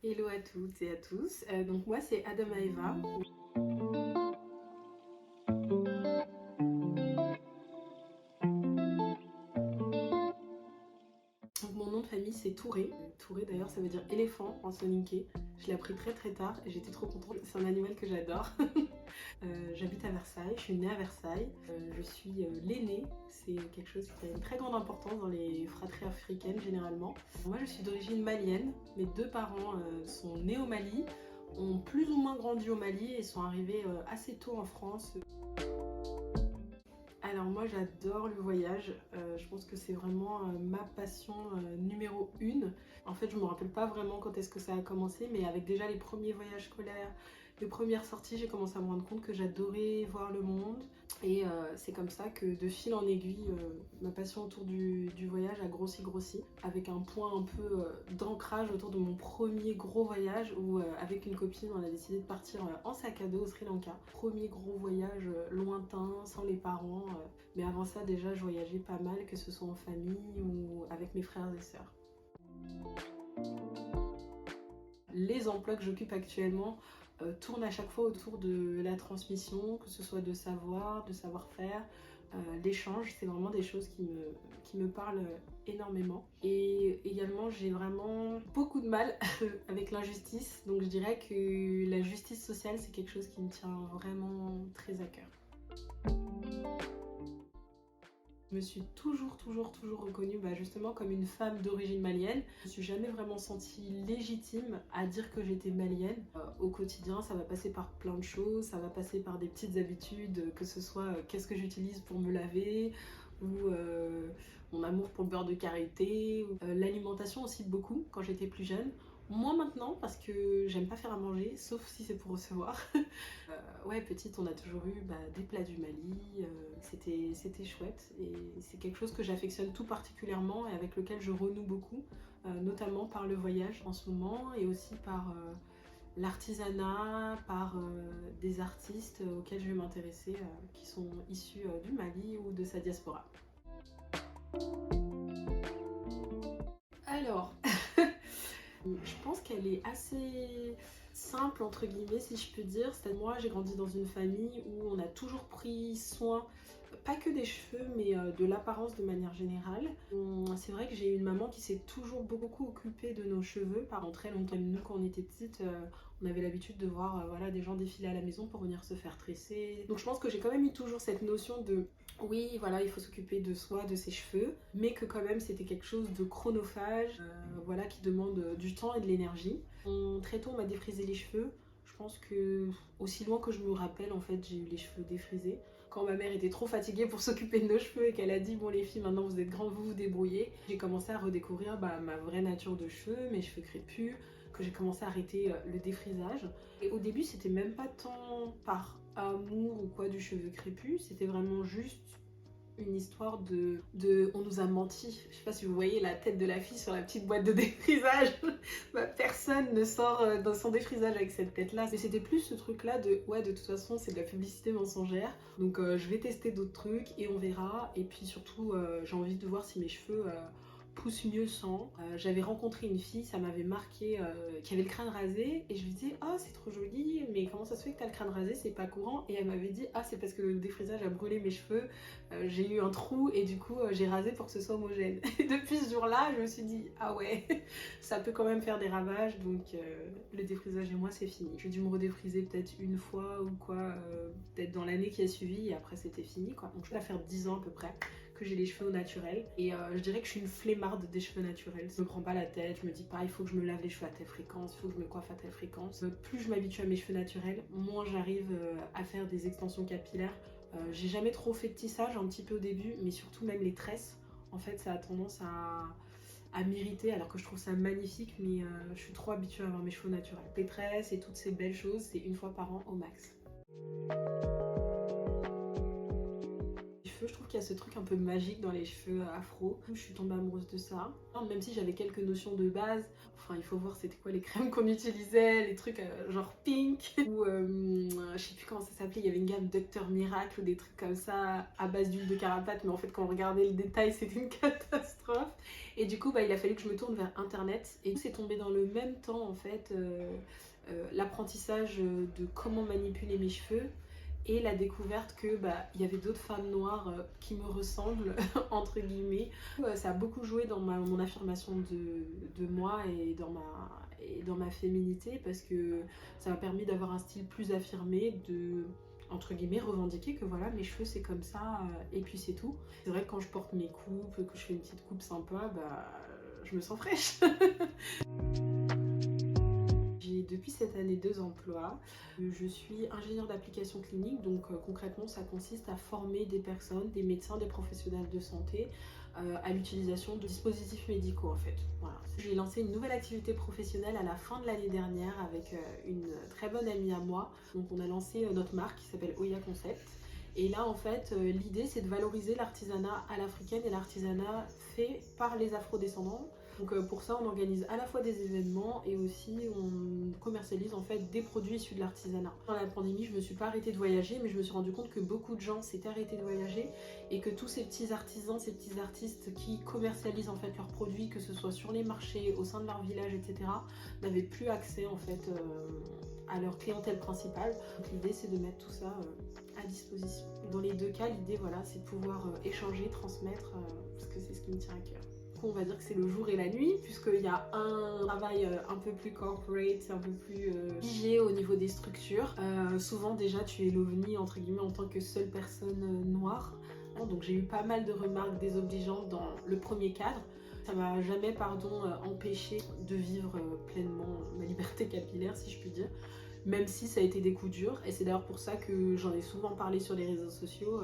Hello à toutes et à tous. Donc moi c'est Adama Eva. Donc mon nom de famille c'est Touré. Touré d'ailleurs ça veut dire éléphant en soninké. Je l'ai appris très tard et j'étais trop contente. C'est un animal que j'adore. J'habite à Versailles, je suis née à Versailles. Je suis l'aînée, c'est quelque chose qui a une très grande importance dans les fratries africaines généralement. Moi je suis d'origine malienne. Mes deux parents sont nés au Mali, ont plus ou moins grandi au Mali et sont arrivés assez tôt en France. Alors moi j'adore le voyage, je pense que c'est vraiment ma passion numéro une. En fait je me rappelle pas vraiment quand est-ce que ça a commencé, mais avec déjà les premiers voyages scolaires, les premières sorties, j'ai commencé à me rendre compte que j'adorais voir le monde. Et c'est comme ça que de fil en aiguille, ma passion autour du voyage a grossi, avec un point un peu d'ancrage autour de mon premier gros voyage où avec une copine on a décidé de partir en sac à dos au Sri Lanka. Premier gros voyage lointain, sans les parents, mais avant ça déjà je voyageais pas mal, que ce soit en famille ou avec mes frères et sœurs. Les emplois que j'occupe actuellement tournent à chaque fois autour de la transmission, que ce soit de savoir, de savoir-faire, l'échange, c'est vraiment des choses qui me parlent énormément. Et également j'ai vraiment beaucoup de mal avec l'injustice, donc je dirais que la justice sociale c'est quelque chose qui me tient vraiment très à cœur. Je me suis toujours reconnue justement comme une femme d'origine malienne. Je me suis jamais vraiment sentie légitime à dire que j'étais malienne. Au quotidien, ça va passer par plein de choses, ça va passer par des petites habitudes, que ce soit qu'est-ce que j'utilise pour me laver, ou mon amour pour le beurre de karité, ou l'alimentation aussi beaucoup quand j'étais plus jeune. Moins maintenant parce que j'aime pas faire à manger, sauf si c'est pour recevoir. Ouais, petite, on a toujours eu des plats du Mali, c'était chouette et c'est quelque chose que j'affectionne tout particulièrement et avec lequel je renoue beaucoup, notamment par le voyage en ce moment et aussi par l'artisanat, par des artistes auxquels je vais m'intéresser qui sont issus du Mali ou de sa diaspora. Alors, je pense qu'elle est assez simple entre guillemets si je peux dire. C'est moi j'ai grandi dans une famille où on a toujours pris soin, pas que des cheveux mais de l'apparence de manière générale. C'est vrai que j'ai eu une maman qui s'est toujours beaucoup occupée de nos cheveux pendant très longtemps. Nous quand on était petites, on avait l'habitude de voir voilà, des gens défiler à la maison pour venir se faire tresser. Donc je pense que j'ai quand même eu toujours cette notion de oui, voilà, il faut s'occuper de soi, de ses cheveux, mais que quand même c'était quelque chose de chronophage, voilà, qui demande du temps et de l'énergie. Très tôt, on m'a défrisé les cheveux. Je pense que, aussi loin que je me rappelle, en fait, j'ai eu les cheveux défrisés. Quand ma mère était trop fatiguée pour s'occuper de nos cheveux et qu'elle a dit, bon les filles, maintenant vous êtes grandes, vous vous débrouillez. J'ai commencé à redécouvrir ma vraie nature de cheveux, mes cheveux crépus, que j'ai commencé à arrêter le défrisage. Et au début, c'était même pas tant par amour ou quoi du cheveu crépus, c'était vraiment juste une histoire de on nous a menti. Je sais pas si vous voyez la tête de la fille sur la petite boîte de défrisage. Personne ne sort dans son défrisage avec cette tête là. Mais c'était plus ce truc là de ouais, de toute façon c'est de la publicité mensongère, donc je vais tester d'autres trucs et on verra. Et puis surtout j'ai envie de voir si mes cheveux pousse mieux sans. J'avais rencontré une fille, ça m'avait marqué, qui avait le crâne rasé et je lui disais oh c'est trop joli mais comment ça se fait que t'as le crâne rasé, c'est pas courant. Et elle m'avait dit ah c'est parce que le défrisage a brûlé mes cheveux, j'ai eu un trou et du coup j'ai rasé pour que ce soit homogène. Et depuis ce jour là je me suis dit ah ouais ça peut quand même faire des ravages, donc le défrisage et moi c'est fini. J'ai dû me redéfriser peut-être une fois ou quoi, peut-être dans l'année qui a suivi et après c'était fini quoi. Donc je vais faire 10 ans à peu près que j'ai les cheveux au naturel et je dirais que je suis une flemmarde des cheveux naturels. Je me prends pas la tête, je me dis pas il faut que je me lave les cheveux à telle fréquence, il faut que je me coiffe à telle fréquence. Plus je m'habitue à mes cheveux naturels, moins j'arrive à faire des extensions capillaires. J'ai jamais trop fait de tissage, un petit peu au début, mais surtout même les tresses. En fait ça a tendance à m'irriter alors que je trouve ça magnifique, mais je suis trop habituée à avoir mes cheveux naturels. Les tresses et toutes ces belles choses, c'est une fois par an au max. cheveux. Je trouve qu'il y a ce truc un peu magique dans les cheveux afro. Je suis tombée amoureuse de ça. Même si j'avais quelques notions de base. Enfin, il faut voir c'était quoi les crèmes qu'on utilisait, les trucs genre Pink ou je sais plus comment ça s'appelait, il y avait une gamme Dr Miracle ou des trucs comme ça à base d'huile de carapate, mais en fait quand on regardait le détail c'était une catastrophe. Et du coup il a fallu que je me tourne vers internet et c'est tombé dans le même temps en fait l'apprentissage de comment manipuler mes cheveux et la découverte que il y avait d'autres femmes noires qui me ressemblent entre guillemets. Ça a beaucoup joué dans mon affirmation de moi et dans ma féminité parce que ça m'a permis d'avoir un style plus affirmé, de entre guillemets revendiquer que voilà mes cheveux c'est comme ça et puis c'est tout. C'est vrai que quand je porte mes coupes, que je fais une petite coupe sympa, je me sens fraîche. J'ai depuis cette année 2 emplois. Je suis ingénieure d'application clinique, donc concrètement ça consiste à former des personnes, des médecins, des professionnels de santé à l'utilisation de dispositifs médicaux en fait. Voilà. J'ai lancé une nouvelle activité professionnelle à la fin de l'année dernière avec une très bonne amie à moi. Donc on a lancé notre marque qui s'appelle Oya Concept. Et là en fait l'idée c'est de valoriser l'artisanat à l'africaine et l'artisanat fait par les afrodescendants. Donc pour ça on organise à la fois des événements et aussi on commercialise en fait des produits issus de l'artisanat. Dans la pandémie je me suis pas arrêtée de voyager mais je me suis rendu compte que beaucoup de gens s'étaient arrêtés de voyager et que tous ces petits artisans, ces petits artistes qui commercialisent en fait leurs produits, que ce soit sur les marchés, au sein de leur village, etc. n'avaient plus accès en fait à leur clientèle principale. Donc l'idée c'est de mettre tout ça à disposition. Dans les deux cas l'idée voilà c'est de pouvoir échanger, transmettre parce que c'est ce qui me tient à cœur. On va dire que c'est le jour et la nuit puisqu'il y a un travail un peu plus corporate, un peu plus figé au niveau des structures. Souvent déjà tu es l'ovni entre guillemets en tant que seule personne noire. Donc j'ai eu pas mal de remarques désobligeantes dans le premier cadre. Ça m'a jamais empêché de vivre pleinement ma liberté capillaire si je puis dire. Même si ça a été des coups durs et c'est d'ailleurs pour ça que j'en ai souvent parlé sur les réseaux sociaux.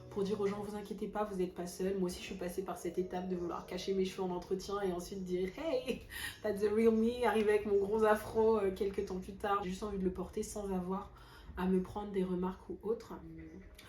Pour dire aux gens, vous inquiétez pas, vous n'êtes pas seul. Moi aussi, je suis passée par cette étape de vouloir cacher mes cheveux en entretien et ensuite dire hey, that's the real me, arriver avec mon gros afro quelques temps plus tard. J'ai juste envie de le porter sans avoir à me prendre des remarques ou autres.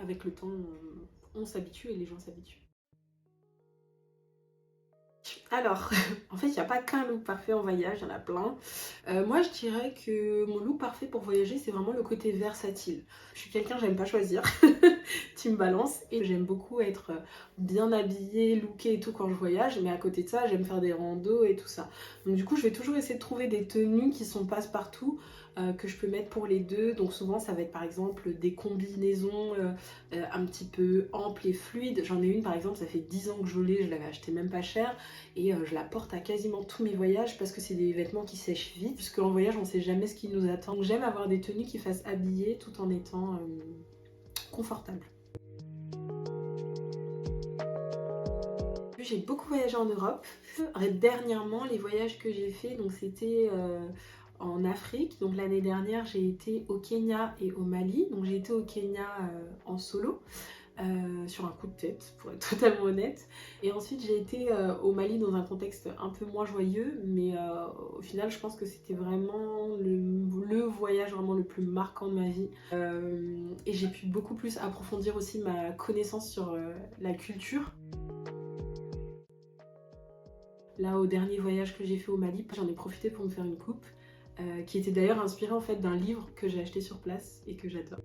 Avec le temps, on s'habitue et les gens s'habituent. Alors, en fait, il n'y a pas qu'un look parfait en voyage, il y en a plein. Moi, je dirais que mon look parfait pour voyager, c'est vraiment le côté versatile. Je suis quelqu'un, j'aime pas choisir, team balance, et j'aime beaucoup être bien habillée, lookée et tout quand je voyage, mais à côté de ça, j'aime faire des randos et tout ça. Donc du coup, je vais toujours essayer de trouver des tenues qui sont passe-partout, que je peux mettre pour les deux. Donc souvent, ça va être par exemple des combinaisons un petit peu amples et fluides. J'en ai une par exemple, ça fait 10 ans que je l'ai, je l'avais acheté même pas cher. Et je la porte à quasiment tous mes voyages parce que c'est des vêtements qui sèchent vite. Puisque en voyage, on sait jamais ce qui nous attend. Donc j'aime avoir des tenues qui fassent habiller tout en étant confortable. J'ai beaucoup voyagé en Europe. Dernièrement, les voyages que j'ai fait, donc c'était en Afrique. Donc l'année dernière, j'ai été au Kenya et au Mali. Donc j'ai été au Kenya en solo. Sur un coup de tête pour être totalement honnête, et ensuite j'ai été au Mali dans un contexte un peu moins joyeux, mais au final je pense que c'était vraiment le voyage vraiment le plus marquant de ma vie, et j'ai pu beaucoup plus approfondir aussi ma connaissance sur la culture. Là au dernier voyage que j'ai fait au Mali, j'en ai profité pour me faire une coupe qui était d'ailleurs inspirée en fait d'un livre que j'ai acheté sur place et que j'adore.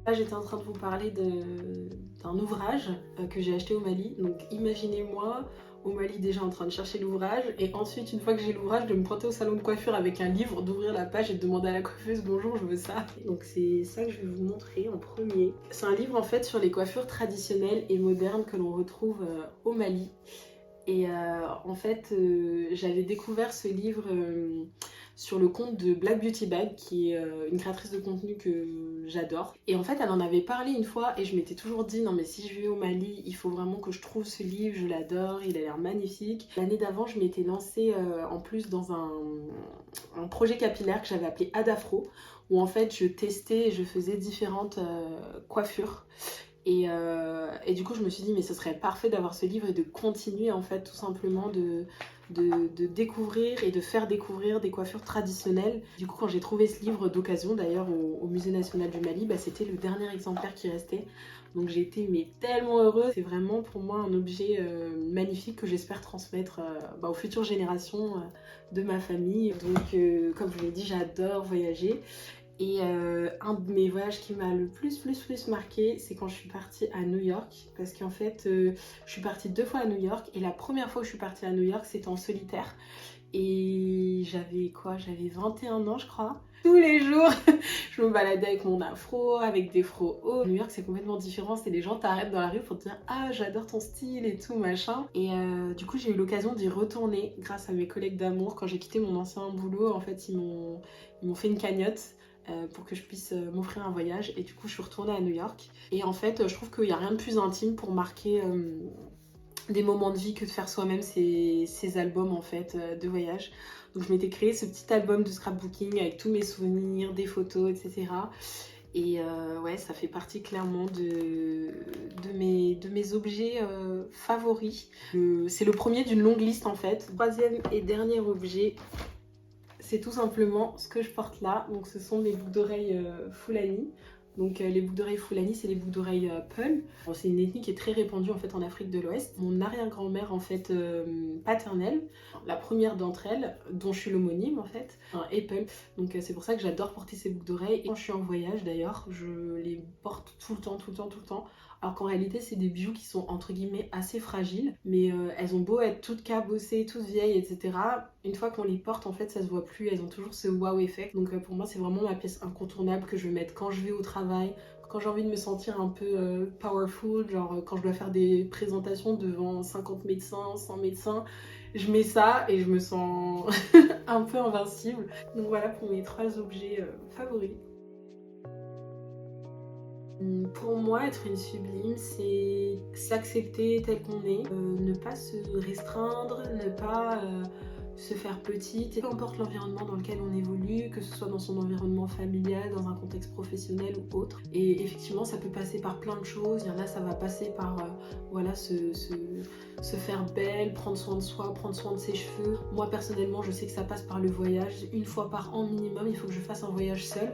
Là, j'étais en train de vous parler d'un ouvrage que j'ai acheté au Mali. Donc imaginez-moi au Mali déjà en train de chercher l'ouvrage et ensuite une fois que j'ai l'ouvrage de me pointer au salon de coiffure avec un livre, d'ouvrir la page et de demander à la coiffeuse bonjour je veux ça. Donc c'est ça que je vais vous montrer en premier. C'est un livre en fait sur les coiffures traditionnelles et modernes que l'on retrouve au Mali. Et en fait j'avais découvert ce livre sur le compte de Black Beauty Bag qui est une créatrice de contenu que j'adore. Et en fait elle en avait parlé une fois et je m'étais toujours dit non mais si je vais au Mali il faut vraiment que je trouve ce livre, je l'adore, il a l'air magnifique. L'année d'avant je m'étais lancée en plus dans un projet capillaire que j'avais appelé Adafro où en fait je testais et je faisais différentes coiffures. Et du coup je me suis dit mais ce serait parfait d'avoir ce livre et de continuer en fait tout simplement de découvrir et de faire découvrir des coiffures traditionnelles. Du coup quand j'ai trouvé ce livre d'occasion d'ailleurs au Musée national du Mali, bah, c'était le dernier exemplaire qui restait. Donc j'ai été mais tellement heureuse. C'est vraiment pour moi un objet magnifique que j'espère transmettre aux futures générations de ma famille. Donc comme je vous l'ai dit, j'adore voyager. Et un de mes voyages qui m'a le plus marqué, c'est quand je suis partie à New York. Parce qu'en fait, je suis partie 2 fois à New York. Et la première fois que je suis partie à New York, c'était en solitaire. Et j'avais quoi? J'avais 21 ans, je crois. Tous les jours, je me baladais avec mon afro, avec des fros hauts. New York, c'est complètement différent. C'est les gens t'arrêtent dans la rue pour te dire ah, j'adore ton style et tout, machin. Et du coup, j'ai eu l'occasion d'y retourner grâce à mes collègues d'amour. Quand j'ai quitté mon ancien boulot, en fait, ils m'ont fait une cagnotte pour que je puisse m'offrir un voyage. Et du coup, je suis retournée à New York. Et en fait, je trouve qu'il n'y a rien de plus intime pour marquer des moments de vie que de faire soi-même ces albums en fait de voyage. Donc je m'étais créé ce petit album de scrapbooking avec tous mes souvenirs, des photos, etc. Et ouais, ça fait partie clairement de mes objets favoris. C'est le premier d'une longue liste en fait. Troisième et dernier objet, c'est tout simplement ce que je porte là. Donc ce sont mes boucles d'oreilles Fulani. Donc les boucles d'oreilles Fulani, c'est les boucles d'oreilles Peul. C'est une ethnie qui est très répandue en fait en Afrique de l'Ouest. Mon arrière-grand-mère en fait paternelle, la première d'entre elles, dont je suis l'homonyme en fait, est Peul. Donc c'est pour ça que j'adore porter ces boucles d'oreilles. Et quand je suis en voyage d'ailleurs, je les porte tout le temps, tout le temps, tout le temps. Alors qu'en réalité, c'est des bijoux qui sont entre guillemets assez fragiles, mais elles ont beau être toutes cabossées, toutes vieilles, etc. Une fois qu'on les porte, en fait, ça se voit plus. Elles ont toujours ce wow effect. Donc pour moi, c'est vraiment ma pièce incontournable que je vais mettre quand je vais au travail, quand j'ai envie de me sentir un peu powerful, genre quand je dois faire des présentations devant 50 médecins, 100 médecins. Je mets ça et je me sens un peu invincible. Donc voilà pour mes 3 objets favoris. Pour moi, être une sublime, c'est s'accepter tel qu'on est, ne pas se restreindre, ne pas se faire petite. Peu importe l'environnement dans lequel on évolue, que ce soit dans son environnement familial, dans un contexte professionnel ou autre. Et effectivement, ça peut passer par plein de choses. Il y en a, ça va passer par voilà, se faire belle, prendre soin de soi, prendre soin de ses cheveux. Moi, personnellement, je sais que ça passe par le voyage. Une fois par an minimum, il faut que je fasse un voyage seul.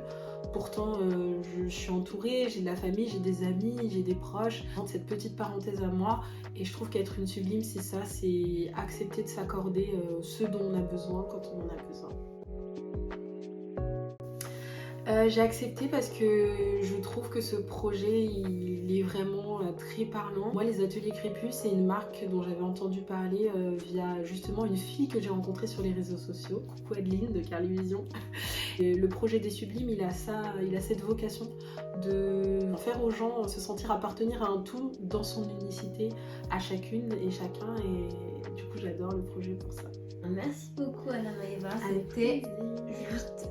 Pourtant, je suis entourée, j'ai de la famille, j'ai des amis, j'ai des proches. Cette petite parenthèse à moi, et je trouve qu'être une sublime, c'est ça, c'est accepter de s'accorder ce dont on a besoin quand on en a besoin. J'ai accepté parce que je trouve que ce projet il est vraiment très parlant. Moi les ateliers Crépus c'est une marque dont j'avais entendu parler via justement une fille que j'ai rencontrée sur les réseaux sociaux. Coucou Adeline de Carly Vision. Et le projet des Sublimes il a cette vocation de faire aux gens se sentir appartenir à un tout dans son unicité à chacune et chacun et du coup j'adore le projet pour ça. Merci beaucoup Anna Maeva, c'était juste